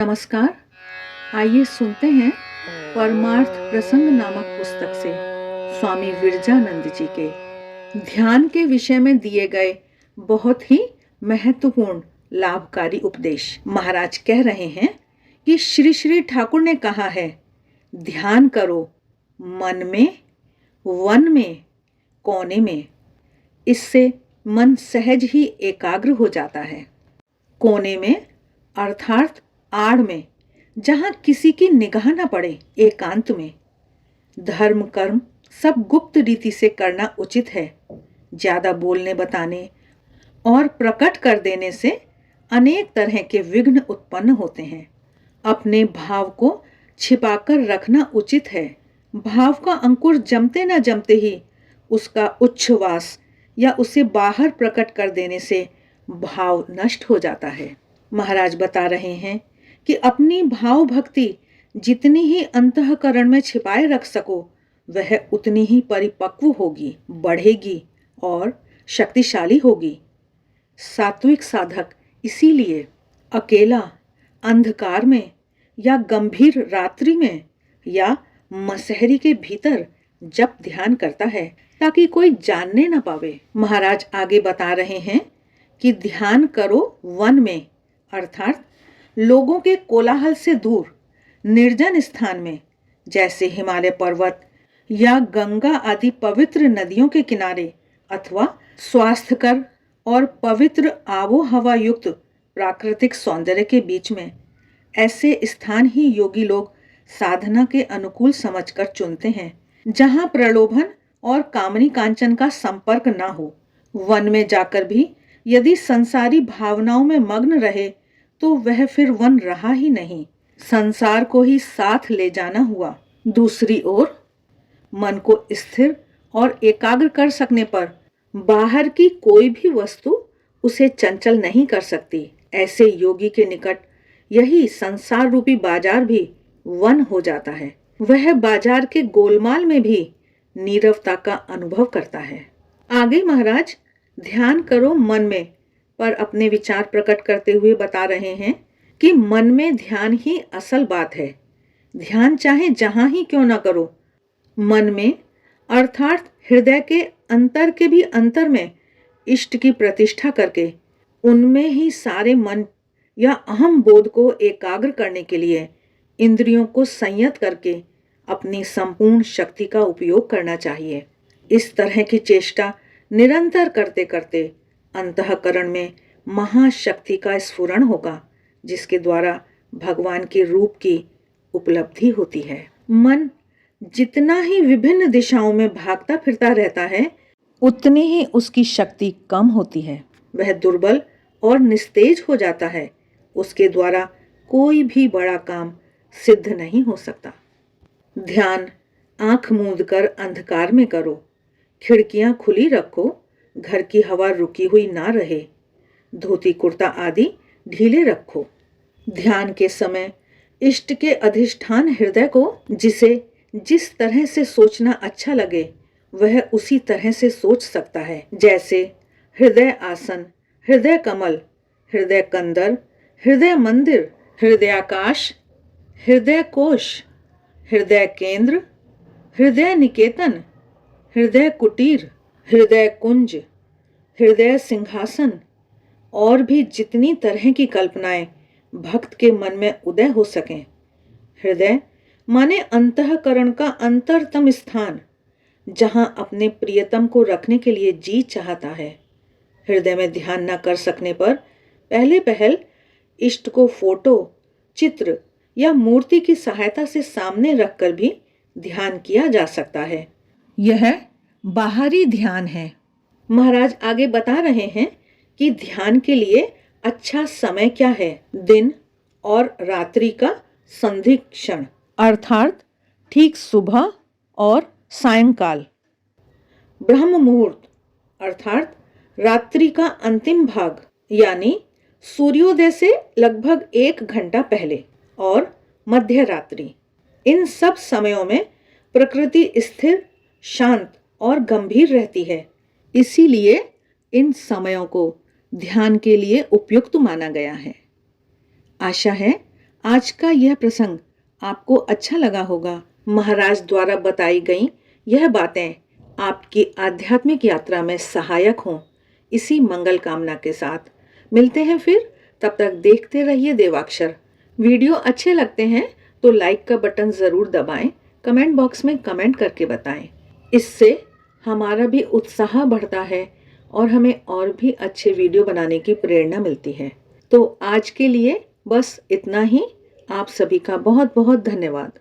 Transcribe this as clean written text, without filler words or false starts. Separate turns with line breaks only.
नमस्कार। आइए सुनते हैं परमार्थ प्रसंग नामक पुस्तक से स्वामी विरजानंद जी के ध्यान के विषय में दिए गए बहुत ही महत्वपूर्ण लाभकारी उपदेश। महाराज कह रहे हैं कि श्री श्री ठाकुर ने कहा है, ध्यान करो मन में, वन में, कोने में। इससे मन सहज ही एकाग्र हो जाता है। कोने में अर्थात आड़ में, जहां किसी की निगाह न पड़े, एकांत में। धर्म कर्म सब गुप्त रीति से करना उचित है। ज्यादा बोलने बताने और प्रकट कर देने से अनेक तरह के विघ्न उत्पन्न होते हैं। अपने भाव को छिपाकर रखना उचित है। भाव का अंकुर जमते न जमते ही उसका उच्छ्वास या उसे बाहर प्रकट कर देने से भाव नष्ट हो जाता है। महाराज बता रहे हैं कि अपनी भाव भक्ति जितनी ही अंतःकरण में छिपाए रख सको, वह उतनी ही परिपक्व होगी, बढ़ेगी और शक्तिशाली होगी। सात्विक साधक इसीलिए अकेला, अंधकार में या गंभीर रात्रि में या मसहरी के भीतर जप ध्यान करता है, ताकि कोई जानने न पावे। महाराज आगे बता रहे हैं कि ध्यान करो वन में, अर्थात लोगों के कोलाहल से दूर, निर्जन स्थान में, जैसे हिमालय पर्वत या गंगा आदि पवित्र नदियों के किनारे, अथवा स्वास्थ्यकर और पवित्र आबो हवा युक्त प्राकृतिक सौंदर्य के बीच में। ऐसे स्थान ही योगी लोग साधना के अनुकूल समझकर चुनते हैं, जहां प्रलोभन और कामनी कांचन का संपर्क न हो। वन में जाकर भी यदि संसारी भावनाओं में मग्न रहे तो वह फिर वन रहा ही नहीं, संसार को ही साथ ले जाना हुआ। दूसरी ओर मन को स्थिर और एकाग्र कर सकने पर बाहर की कोई भी वस्तु उसे चंचल नहीं कर सकती। ऐसे योगी के निकट यही संसार रूपी बाजार भी वन हो जाता है। वह बाजार के गोलमाल में भी नीरवता का अनुभव करता है। आगे महाराज ध्यान करो मन में पर अपने विचार प्रकट करते हुए बता रहे हैं कि मन में ध्यान ही असल बात है। ध्यान चाहे जहां ही क्यों ना करो, मन में अर्थात हृदय के अंतर के भी अंतर में इष्ट की प्रतिष्ठा करके उनमें ही सारे मन या अहम बोध को एकाग्र करने के लिए इंद्रियों को संयत करके अपनी संपूर्ण शक्ति का उपयोग करना चाहिए। इस तरह की चेष्टा निरंतर करते करते अंतःकरण में महाशक्ति का स्फुरण होगा, जिसके द्वारा भगवान के रूप की उपलब्धि होती है। मन जितना ही विभिन्न दिशाओं में भागता फिरता रहता है, उतनी ही उसकी शक्ति कम होती है। वह दुर्बल और निस्तेज हो जाता है। उसके द्वारा कोई भी बड़ा काम सिद्ध नहीं हो सकता। ध्यान आंख मूंद कर अंधकार में करो। खिड़कियां खुली रखो, घर की हवा रुकी हुई ना रहे। धोती कुर्ता आदि ढीले रखो। ध्यान के समय इष्ट के अधिष्ठान हृदय को जिसे जिस तरह से सोचना अच्छा लगे, वह उसी तरह से सोच सकता है। जैसे हृदय आसन, हृदय कमल, हृदय कंदर, हृदय मंदिर, हृदयाकाश, हृदय कोश, हृदय केंद्र, हृदय निकेतन, हृदय कुटीर, हृदय कुंज, हृदय सिंहासन और भी जितनी तरह की कल्पनाएं भक्त के मन में उदय हो सकें। हृदय माने अंतःकरण का अंतरतम स्थान, जहां अपने प्रियतम को रखने के लिए जी चाहता है। हृदय में ध्यान न कर सकने पर पहले पहल इष्ट को फोटो, चित्र या मूर्ति की सहायता से सामने रखकर भी ध्यान किया जा सकता है। यह बाहरी ध्यान है। महाराज आगे बता रहे हैं कि ध्यान के लिए अच्छा समय क्या है। दिन और रात्रि का संधि क्षण, अर्थात ठीक सुबह और सायंकाल। ब्रह्म मुहूर्त अर्थात रात्रि का अंतिम भाग, यानी सूर्योदय से लगभग 1 घंटा पहले, और मध्य रात्रि। इन सब समयों में प्रकृति स्थिर, शांत और गंभीर रहती है। इसीलिए इन समयों को ध्यान के लिए उपयुक्त माना गया है। आशा है आज का यह प्रसंग आपको अच्छा लगा होगा। महाराज द्वारा बताई गई यह बातें आपकी आध्यात्मिक यात्रा में सहायक हों, इसी मंगल कामना के साथ मिलते हैं फिर। तब तक देखते रहिए देवाक्षर। वीडियो अच्छे लगते हैं तो लाइक का बटन ज़रूर दबाएं, कमेंट बॉक्स में कमेंट करके बताएं। इससे हमारा भी उत्साह बढ़ता है और हमें और भी अच्छे वीडियो बनाने की प्रेरणा मिलती है। तो आज के लिए बस इतना ही। आप सभी का बहुत बहुत धन्यवाद।